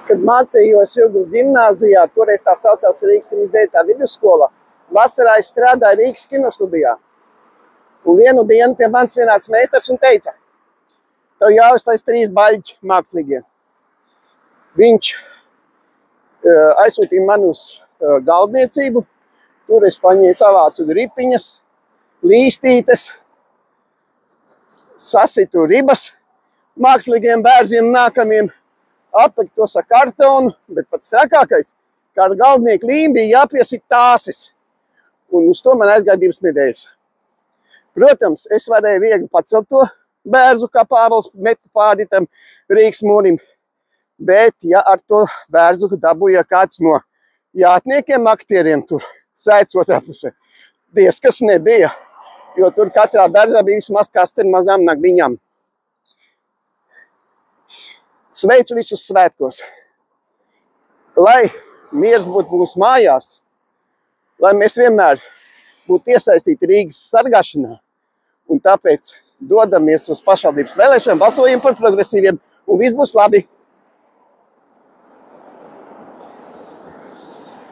Kad mācījos Jurgavas gimnāzijā, toreiz tā saucās Rīgas 3D vidusskola, vasarā es strādāju Rīgas kinostudijā. Un vienu dienu pie manis vienāds meistars un teica, tev jāuztais 3 baļķi mākslīgie. Viņš aizsūtīja mani uz galdniecību, tur es savācu ripiņas, līstītes, sasitu ribas mākslīgiem bērziem nākamiem, aplikt tos ar kartonu, bet pats trakākais, kā ar galdnieku līm bija jāpiesit tāsis. Un uz to man aizgāja 2 nedēļas. Protams, es varēju viegli pacelt to bērzu, kā Pāvils metu pāri tam Rīgas mūrim. Bet, ja ar to bērzu dabūja kāds no jātniekiem aktieriem tur sēdz otrā pusē, diez kas nebija, jo tur katrā bērzā bija vismaz kaste ar mazām nagdiņām. Sveicu visus svētkos, lai miers būtu mūsu mājās, lai mēs vienmēr būtu iesaistīti Rīgas sargāšanā, un tāpēc dodamies uz pašvaldības vēlēšanām, balsojam par progresīviem, un viss būs labi.